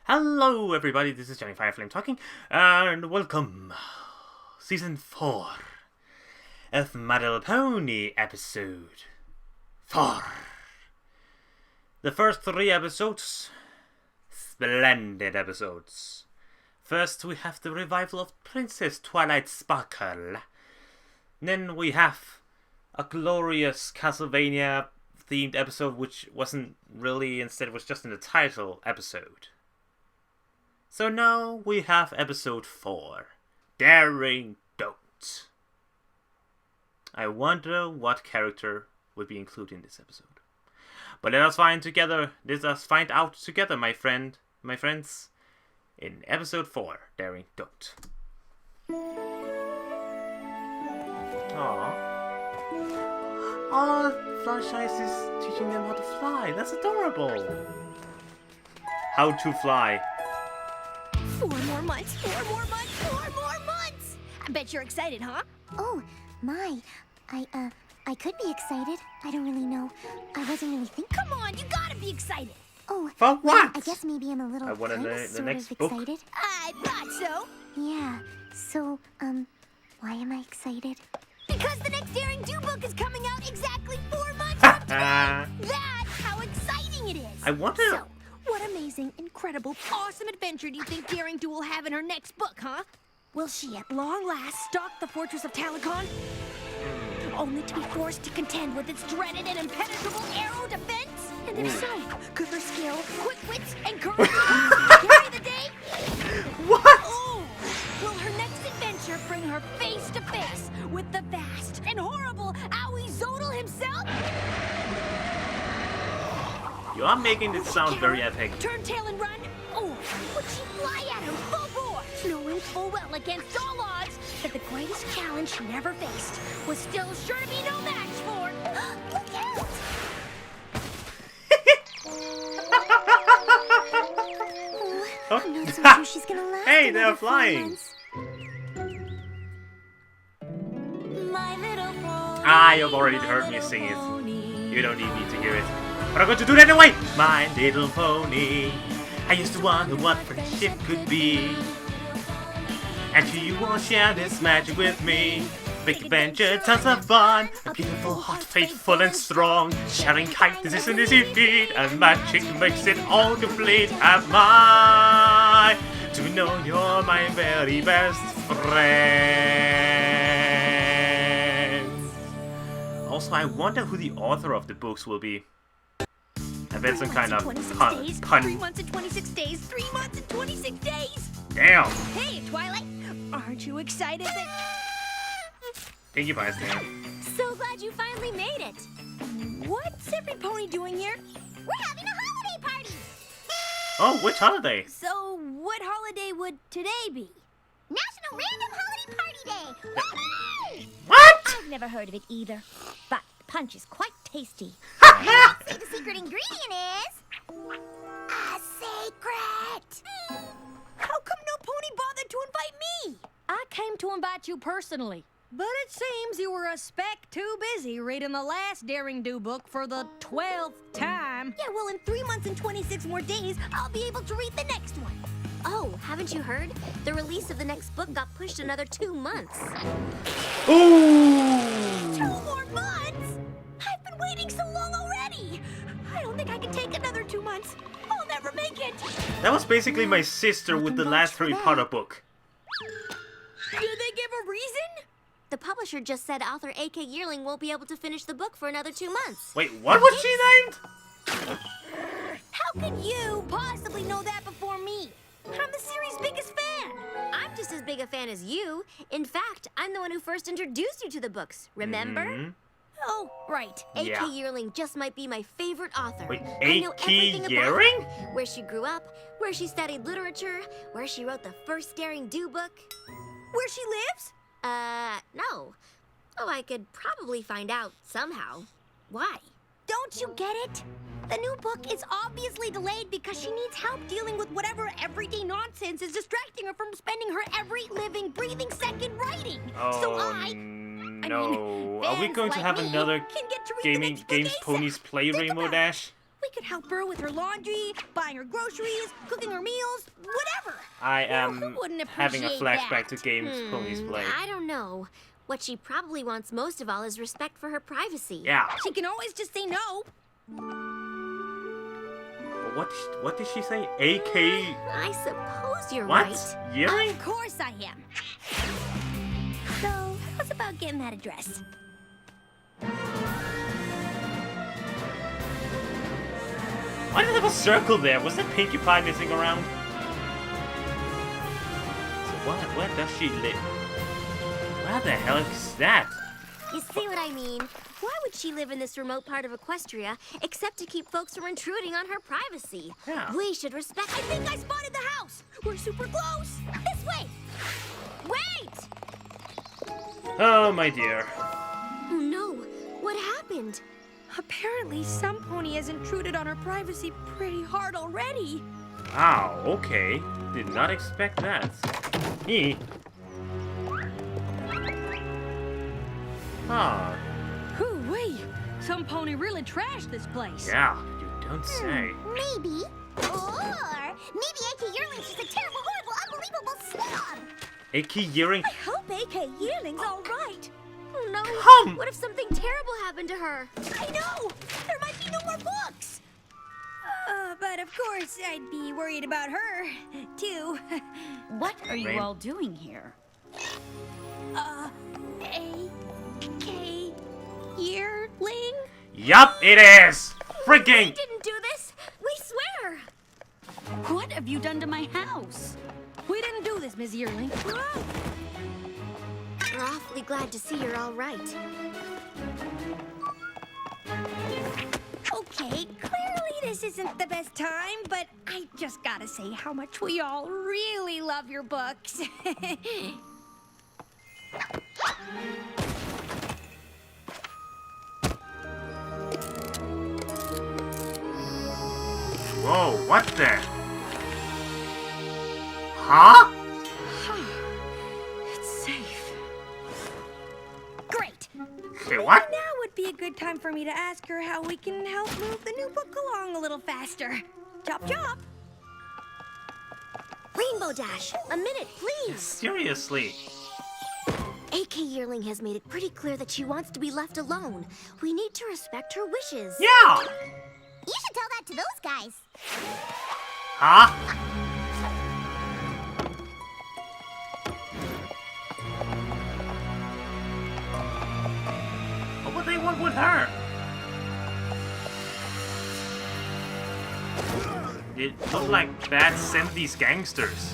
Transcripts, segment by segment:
Hello everybody, this is JohnnyFerno talking, and welcome! Season 4 of My Little Pony episode 4. The first 3 episodes, splendid episodes. First we have the revival of Princess Twilight Sparkle. Then we have a glorious Castlevania themed episode which wasn't really, instead it was just in the title episode. So now we have episode 4, Daring Don't. I wonder what character would be included in this episode. But let us find out together, my friends, in episode 4, Daring Don't. Aww. Oh, Fluttershy is teaching them how to fly. That's adorable. How to fly. 4 more months, 4 more months, 4 more months! I bet you're excited, huh? Oh, my. I could be excited. I don't really know. I wasn't really thinking. Come on, you gotta be excited! Oh, for what? Well, I guess maybe I'm a little I want the next book. excited. I thought so! Yeah, so, why am I excited? Because the next Daring Do book is coming out exactly 4 months from today! That's how exciting it is! I wonder... So, what amazing, incredible, awesome adventure do you think Daring Do will have in her next book, huh? Will she at long last stalk the fortress of Talicon? Only to be forced to contend with its dreaded and impenetrable arrow defense? And if so, could her skill, quick wits, and courage carry the day? What? Oh, will her next adventure bring her face to face with the vast and horrible Owie Zodal himself? You are making this sound very epic. Turn tail and run? Or would she fly at him full bore, knowing full well against all odds that the greatest challenge she'd ever faced was still sure to be no match for... Look out! I'm not so sure she's gonna last. Hey, they're another 4 flying. months. My little pony, Ah, you've already heard me sing it. You don't need me to hear it. But I'm going to do it anyway! My little pony. I used to wonder what friendship could be. And you will share this magic with me. Big adventure, tons of fun. A beautiful heart, faithful and strong. Sharing kindness in easy feat. And magic makes it all complete. Am I to know you're my very best friend? Also, I wonder who the author of the books will be. I bet some kind of 3 pun. months and 26 days, 3 months and 26 days! Damn! Hey, Twilight! Aren't you excited that... Thank you, bystander. So glad you finally made it! What's every pony doing here? We're having a holiday party! Oh, which holiday? So, what holiday would today be? National Random Holiday Party Day! What? I've never heard of it either, but punch is quite tasty. Say the secret ingredient is... a secret! How come no pony bothered to invite me? I came to invite you personally. But it seems you were a speck too busy reading the last Daring Do book for the 12th time. Yeah, well, in 3 months and 26 more days, I'll be able to read the next one. Oh, haven't you heard? The release of the next book got pushed another 2 months. Ooh! 2 more months? I've been waiting so long already. I don't think I can take another 2 months. I'll never make it. That was basically my sister with the last Harry Potter book. Did they give a reason? The publisher just said author A.K. Yearling won't be able to finish the book for another 2 months. Wait, what was she named? How could you possibly know that before me? I'm the series' biggest fan. I'm just as big a fan as you. In fact, I'm the one who first introduced you to the books, remember? Mm-hmm. Oh, right. A.K. Yeah. Yearling just might be my favorite author. Wait, I know A.K. everything about Yearling? her. Where she grew up, where she studied literature, where she wrote the first Daring Do book. Where she lives? No. Oh, I could probably find out somehow. Why? Don't you get it? The new book is obviously delayed because she needs help dealing with whatever everyday nonsense is distracting her from spending her every living, breathing second writing. So No. Are we going to have another Games Ponies Play Rainbow Dash? We could help her with her laundry, buying her groceries, cooking her meals, whatever. I Who am wouldn't having a appreciate flashback that? to games Ponies play. I don't know. What she probably wants most of all is respect for her privacy. Yeah. She can always just say no. What did she say? AK... I suppose you're What? right. Yearling? Of course I am. So, how's about getting that address? Why did they have a circle there? Was that Pinkie Pie missing around? So where does she live? Where the hell is that? You see what I mean? Why would she live in this remote part of Equestria except to keep folks from intruding on her privacy? Yeah. We should respect. I think I spotted the house. We're super close. This way. Wait! Oh, my dear. Oh no! What happened? Apparently, some pony has intruded on her privacy pretty hard already. Wow, okay. Did not expect that. Me? Ah, Hoo-wee! Some pony really trashed this place. yeah, you don't say. Maybe. Or maybe AK Yearling's just a terrible, horrible, unbelievable slob. AK Yearling? I hope AK Yearling's all right. Oh no! Come! What if something terrible happened to her? I know! There might be no more books! But of course, I'd be worried about her, too. What are you Rain. all doing here? AK Yearling? Yup, it is! Freaking! We didn't do this. We swear. What have you done to my house? We didn't do this, Miss Yearling. We're awfully glad to see you're all right. Okay, clearly this isn't the best time, but I just gotta say how much we all really love your books. Whoa, what the? Huh? It's safe. Great. Okay, what? Now would be a good time for me to ask her how we can help move the new book along a little faster. Chop chop. Rainbow Dash, a minute, please. Seriously? AK Yearling has made it pretty clear that she wants to be left alone. We need to respect her wishes. Yeah! You should tell that to those guys. Huh? What would they want with her? It looked like bad 70s gangsters.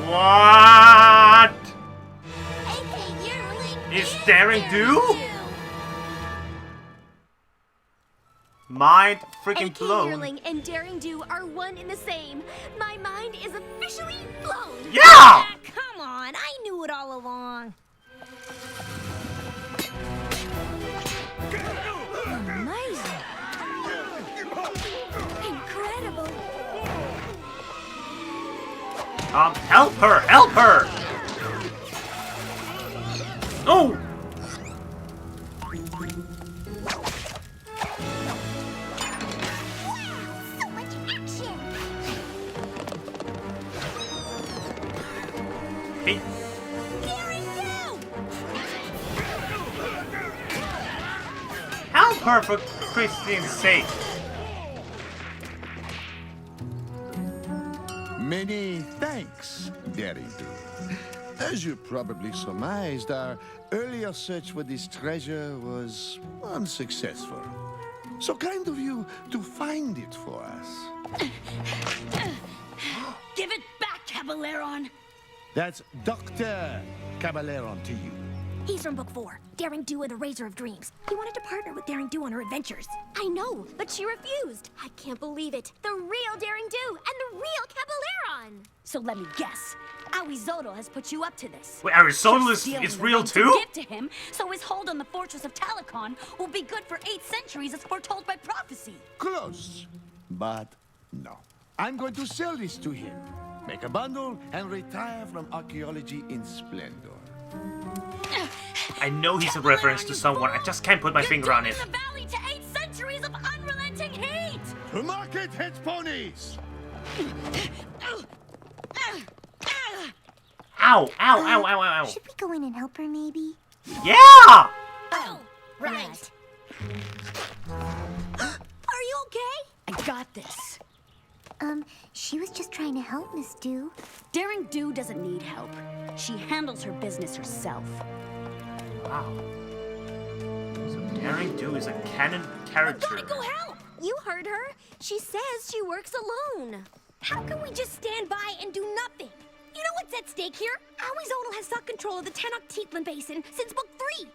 What? AK Yearling Is Daring Do? Mind freaking AK blown. Yearling and Daring Do are one in the same. My mind is officially blown. Yeah! Ah, come on, I knew it all along. Amazing. Incredible. Help her! Help her! Oh! So much action. Hey, help her for Christian's sake! Many thanks, Daring Do. As you probably surmised, our earlier search for this treasure was unsuccessful. So kind of you to find it for us. Give it back, Caballeron! That's Dr. Caballeron to you. He's from book 4, Daring Do and the Razor of Dreams. He wanted to partner with Daring Do on her adventures. I know, but she refused. I can't believe it. The real Daring Do and the real Caballeron. So let me guess. Aizoro has put you up to this. Wait, Arizona You're is stealing the real ring to too? give to him, so his hold on the fortress of Talicon will be good for 8 centuries as foretold by prophecy. Close, but no. I'm going to sell this to him, make a bundle, and retire from archaeology in splendor. I know he's a reference to someone, I just can't put my finger on it. You're in the valley, Market heads ponies! Ow, ow, ow, ow, ow, ow. Should we go in and help her, maybe? Yeah! Oh, right. Are you okay? I got this. She was just trying to help Miss Do. Daring Do doesn't need help. She handles her business herself. Wow. So Daring Do is a canon character. Gotta go help! You heard her. She says she works alone. How can we just stand by and do nothing? You know what's at stake here? Awizodal has sought control of the Tenochtitlan Basin since Book 3.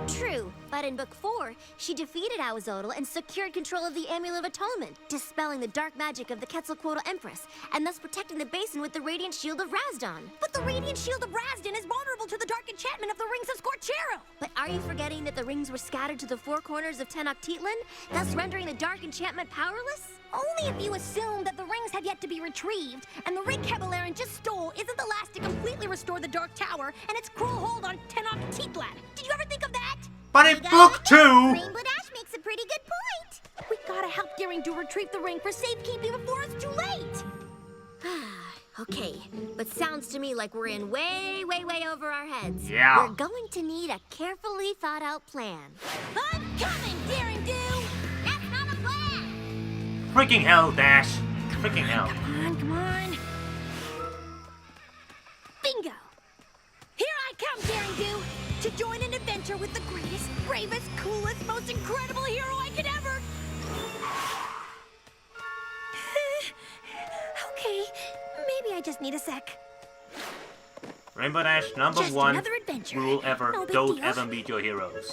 True, but in Book 4, she defeated Awizodal and secured control of the Amulet of Atonement, dispelling the dark magic of the Quetzalcoatl Empress, and thus protecting the basin with the Radiant Shield of Razdan. But the Radiant Shield of Razdan is vulnerable to the dark enchantment of the Rings of Scorchero. But are you forgetting that the rings were scattered to the four corners of Tenochtitlan, thus rendering the dark enchantment powerless? Only if you assume that the rings have yet to be retrieved, and the ring Caballaren just stole isn't the last to completely restore the Dark Tower and its cruel hold on Tenochtitlan. Did you ever think of that? But in Book 2! Rainbow Dash makes a pretty good point. We gotta help Daring Do retrieve the ring for safekeeping before it's too late. Okay, but sounds to me like we're in way over our heads. Yeah. We're going to need a carefully thought out plan. I'm coming, Daring Do! That's not a plan! Freaking hell, Dash. Freaking hell. Come on. Bingo! Here I come, Daring Do, to join an adventure with the greatest, bravest, coolest, most incredible hero I could ever... Okay, maybe I just need a sec. Rainbow Dash number Just 1 another adventure. rule ever: No big don't deal. ever meet your heroes.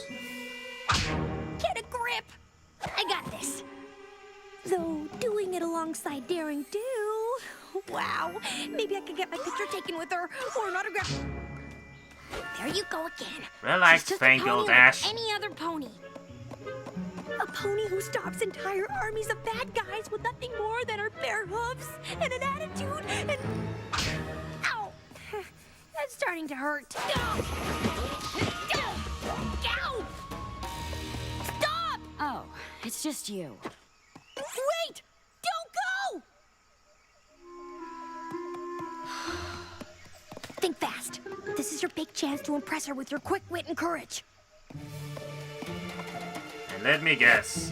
Get a grip! I got this. Though, doing it alongside Daring Do... Wow, maybe I could get my picture taken with her, or an autograph. There you go again. Relax, She's just a Fango pony Dash. like any other pony. A pony who stops entire armies of bad guys with nothing more than her bare hooves and an attitude and... Ow! That's starting to hurt. Ow! Ow! Stop! Oh, it's just you. Wait! Don't go! Think fast. This is your big chance to impress her with your quick wit and courage. And let me guess.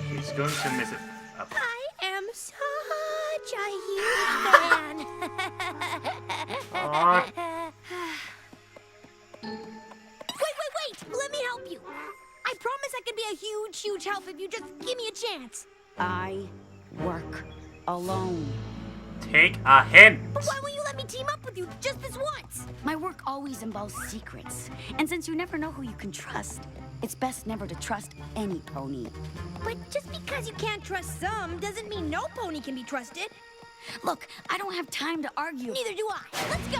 She's going to miss it. Up. I am such a huge Aw. fan. Wait! Let me help you. I promise I can be a huge help if you just give me a chance. I work alone. Take a hint. But why won't you let me team up with you just this once? My work always involves secrets. And since you never know who you can trust, it's best never to trust any pony. But just because you can't trust some doesn't mean no pony can be trusted. Look, I don't have time to argue. Neither do I. Let's go.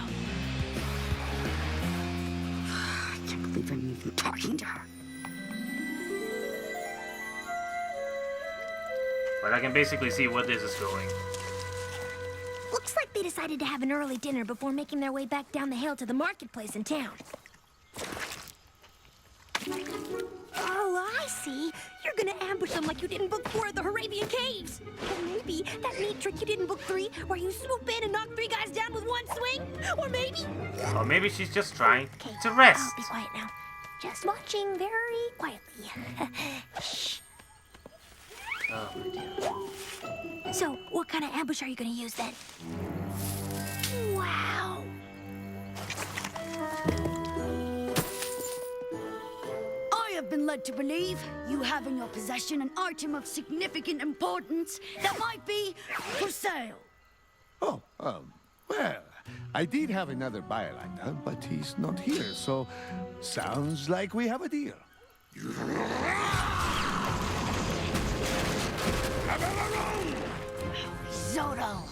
I can't believe I'm even talking to her. But I can basically see where this is going. Looks like they decided to have an early dinner before making their way back down the hill to the marketplace in town. Oh, I see. You're gonna ambush them like you did in Book 4 of the Harabian Caves. Or maybe that neat trick you did in Book 3 where you swoop in and knock 3 guys down with one swing. Or maybe... Or maybe she's just trying Okay, to rest. I'll be quiet now. Just watching very quietly. Shh. Oh, my dear. So, what kind of ambush are you gonna use then? Wow. I have been led to believe you have in your possession an item of significant importance that might be for sale. Oh, well, I did have another buyer lined up, but he's not here, so sounds like we have a deal. Zodo.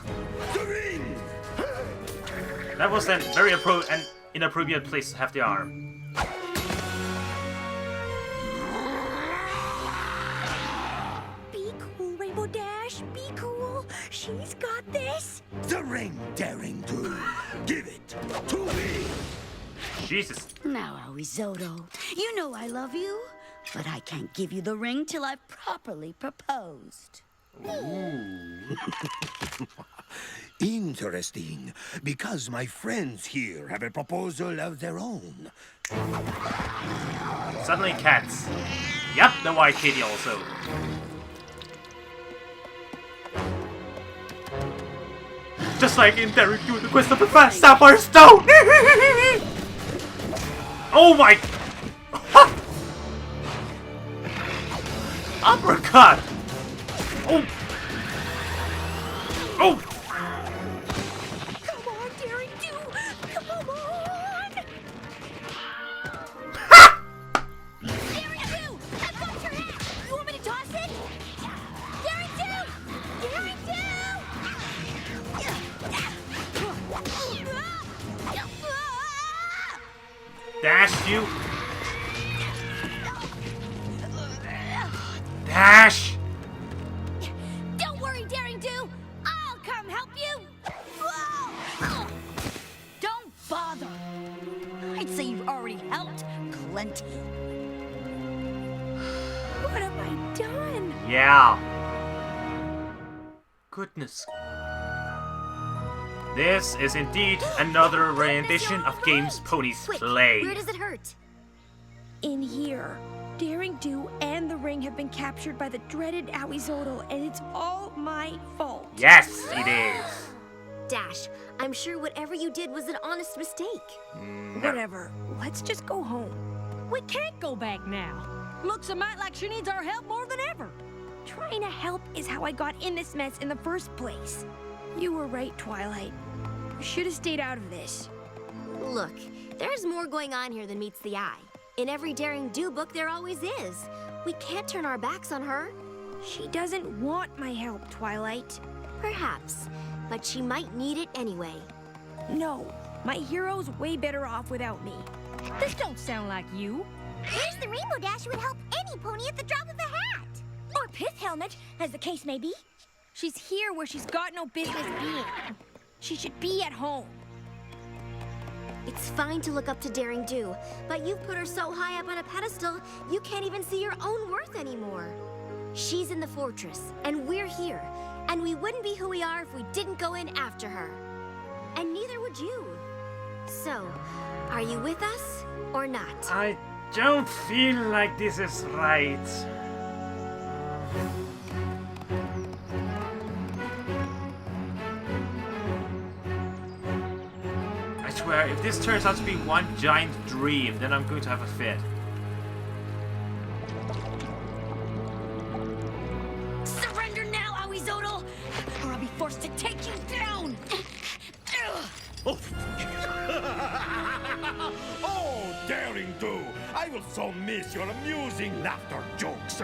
That was then very an inappropriate place to have the arm. Be cool, Rainbow Dash. Be cool. She's got this. The ring, Daring Do. Give it to me. Jesus. Now, Zodo, you know I love you. But I can't give you the ring till I've properly proposed. Interesting, because my friends here have a proposal of their own. Suddenly cats. Yep, the white kitty also. Just like in Derek Do the Quest of the Fast Sapphire Stone! Oh my... Uppercut! Oh! Oh! Come on, Daring Do! Come on! Daring Do! I've got your hat! You want me to toss it? Daring Do! Daring Do! Dash you! Dash! Don't worry, Daring Do! I'll come help you! Don't bother. I'd say you've already helped plenty. What have I done? Yeah. Goodness. This is indeed another rendition of games ponies Quick, play. where does it hurt? In here, Daring Do and the ring have been captured by the dreaded Awizodal, and it's all my fault. Yes, it is. Dash, I'm sure whatever you did was an honest mistake. Whatever. Let's just go home. We can't go back now. Looks a mite like she needs our help more than ever. Trying to help is how I got in this mess in the first place. You were right, Twilight. You should have stayed out of this. Look, there's more going on here than meets the eye. In every Daring Do book, there always is. We can't turn our backs on her. She doesn't want my help, Twilight. Perhaps, but she might need it anyway. No, my hero's way better off without me. This don't sound like you. Here's the Rainbow Dash who would help any pony at the drop of a hat. Or Pith Helmet, as the case may be. She's here where she's got no business being. She should be at home. It's fine to look up to Daring Do, but you've put her so high up on a pedestal, you can't even see your own worth anymore. She's in the fortress, and we're here, and we wouldn't be who we are if we didn't go in after her. And neither would you. So, are you with us or not? I don't feel like this is right. I swear, if this turns out to be one giant dream, then I'm going to have a fit. Surrender now, Awizodal, or I'll be forced to take you down. Oh, Daring Do! I will so miss your amusing laughter jokes.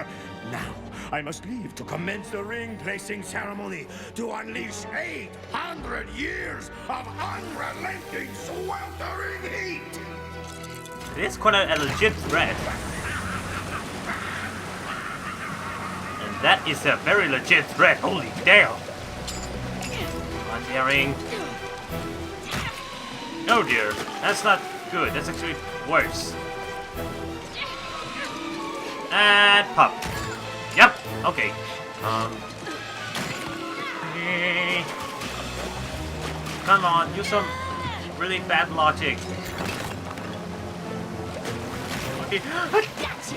Now, I must leave to commence the ring-placing ceremony to unleash 800 years of unrelenting sweltering heat! It is quite a legit threat. And that is a very legit threat, holy damn! Come on, Daring. Oh dear, that's not good, that's actually worse. And pop. Yep, okay. Come on, use some really bad logic. Okay. Gotcha.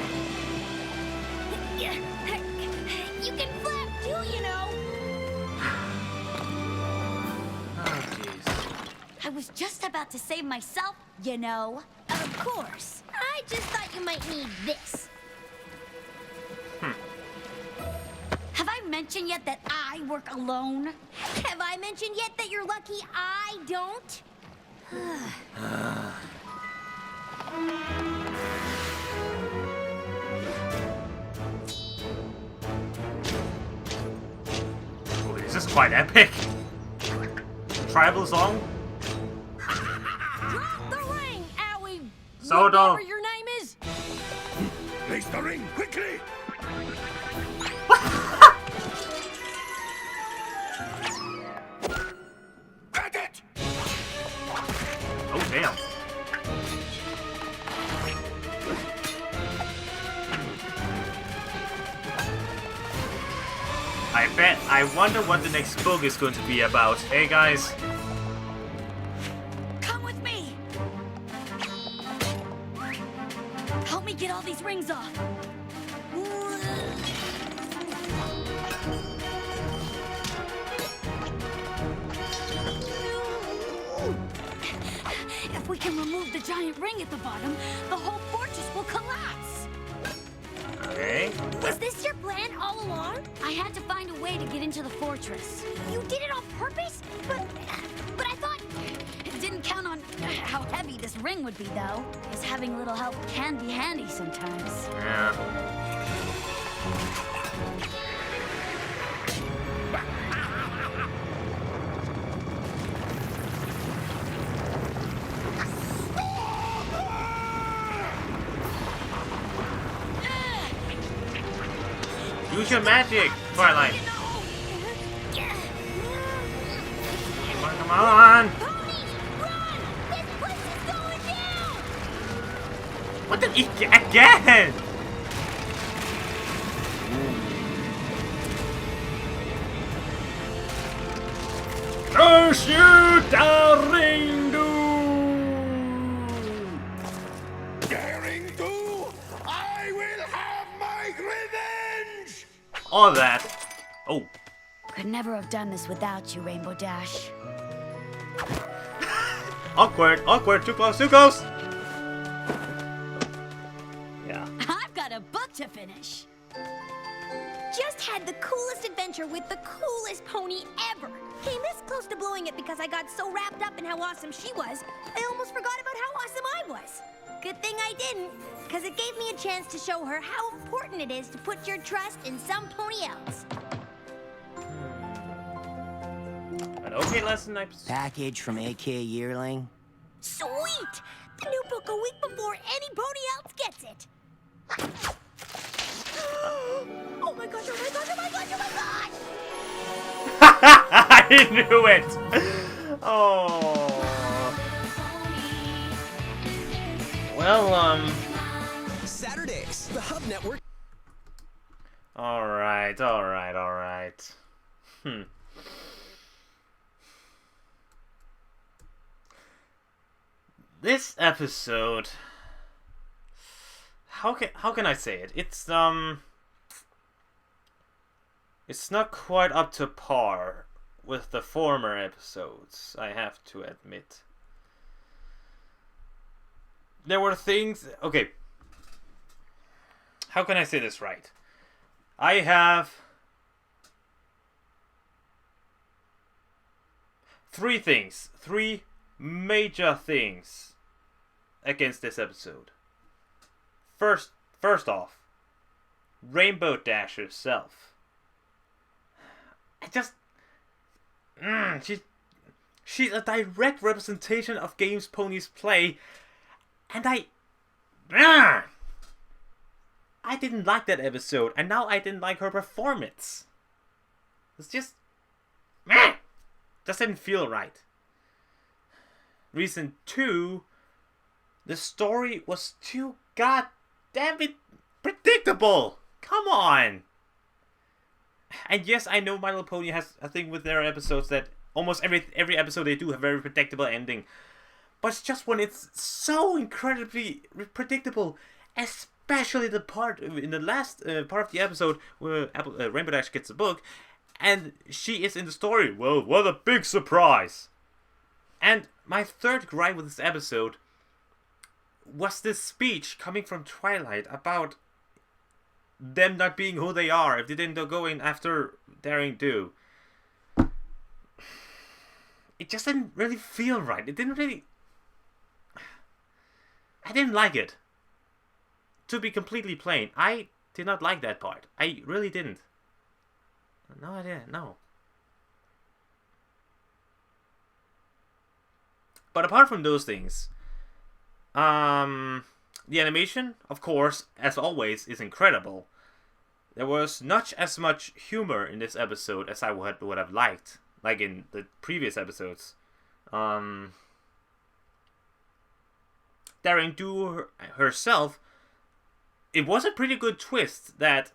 You can flap too, you know. Oh jeez. I was just about to save myself, you know. Of course. I just thought you might need this. Have I mentioned yet that I work alone? Have I mentioned yet that you're lucky I don't? Oh, this is quite epic. Tribal song? Drop the ring, Owie! Sodo. Whatever your name is! Place the ring, quickly! Got it! Oh, damn. I wonder what the next book is going to be about. Hey guys. Come with me. Help me get all these rings off. If we can remove the giant ring at the bottom, the whole fortress will collapse. Okay. Was this your plan all along? I had to find a way to get into the fortress. You did it on purpose? But I thought... Didn't count on how heavy this ring would be, though. Because having a little help can be handy sometimes. Yeah. Use your magic, Twilight. Come on. Ponies, run! This place is going down! What the again? Curse you, Daring Do! Daring Do, I will have my revenge! All that. Oh. Could never have done this without you, Rainbow Dash. Awkward, awkward, too close, too close! Yeah. I've got a book to finish. Just had the coolest adventure with the coolest pony ever. Came this close to blowing it because I got so wrapped up in how awesome she was, I almost forgot about how awesome I was. Good thing I didn't, because it gave me a chance to show her how important it is to put your trust in some pony else. An okay lesson, Package from AK Yearling. Sweet! The new book a week before any pony else gets it. Oh my gosh, oh my gosh, oh my gosh, oh my gosh! I knew it! Oh. Well, Saturdays, the Hub Network. Alright, alright, alright. This episode... How can I say it? It's not quite up to par with the former episodes, I have to admit. There were things... Okay. How can I say this right? I have... 3 things. 3 major things against this episode. First off, Rainbow Dash herself. I just... she's a direct representation of games ponies play, and I didn't like that episode, and now I didn't like her performance. It's just... just didn't feel right. Reason 2, the story was too goddamn it predictable. Come on. And yes, I know My Little Pony has a thing with their episodes that almost every episode they do have a very predictable ending. But it's just when it's so incredibly predictable, especially the part in the last part of the episode where Rainbow Dash gets a book and she is in the story. Well, what a big surprise. And my third gripe with this episode was this speech coming from Twilight about them not being who they are if they didn't go in after Daring Do. It just didn't really feel right. It didn't really... I didn't like it. To be completely plain, I did not like that part. I really didn't. No, I didn't. No. But apart from those things, the animation, of course, as always, is incredible. There was not as much humor in this episode as I would have liked, like in the previous episodes. Daring Do herself, it was a pretty good twist that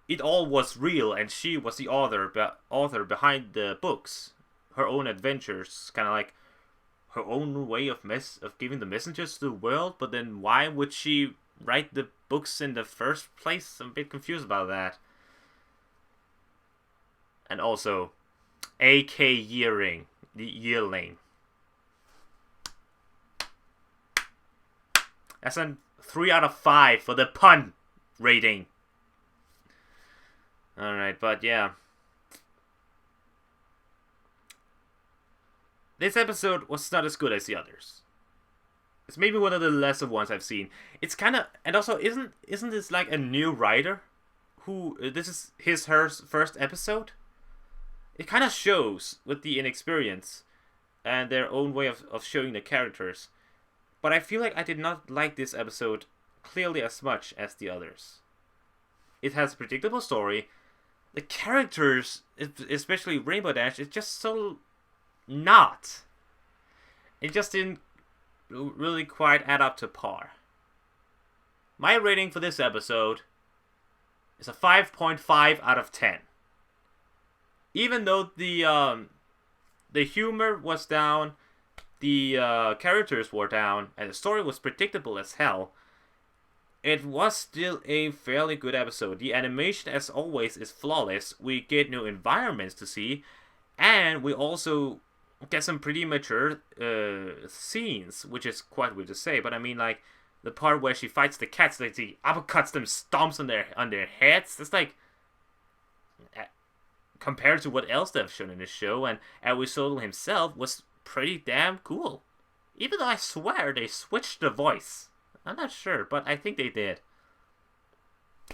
it all was real, and she was the author behind the books, her own adventures, kind of like her own way of giving the messages to the world. But then why would she write the books in the first place? I'm a bit confused about that. And also, A.K. Yearling, the Yearling. That's a 3 out of 5 for the pun rating. Alright, but yeah. This episode was not as good as the others. It's maybe one of the lesser ones I've seen. It's kind of, and also isn't this like a new writer who this is her first episode? It kind of shows with the inexperience and their own way of showing the characters. But I feel like I did not like this episode clearly as much as the others. It has a predictable story. The characters, especially Rainbow Dash, is just so not. It just didn't really quite add up to par. My rating for this episode is a 5.5 out of 10. Even though the humor was down, the characters were down, and the story was predictable as hell, it was still a fairly good episode. The animation, as always, is flawless. We get new environments to see, and we also get some pretty mature scenes, which is quite weird to say, but I mean, like, the part where she fights the cats, like, she uppercuts them, stomps on their heads. It's like, compared to what else they've shown in the show, and Aristotle himself was pretty damn cool. Even though I swear they switched the voice. I'm not sure, but I think they did.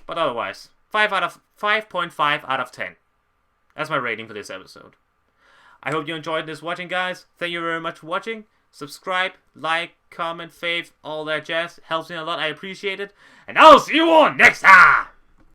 But otherwise, 5.5 out of 10. That's my rating for this episode. I hope you enjoyed this watching, guys. Thank you very much for watching. Subscribe, like, comment, fave, all that jazz. Helps me a lot. I appreciate it. And I'll see you all next time!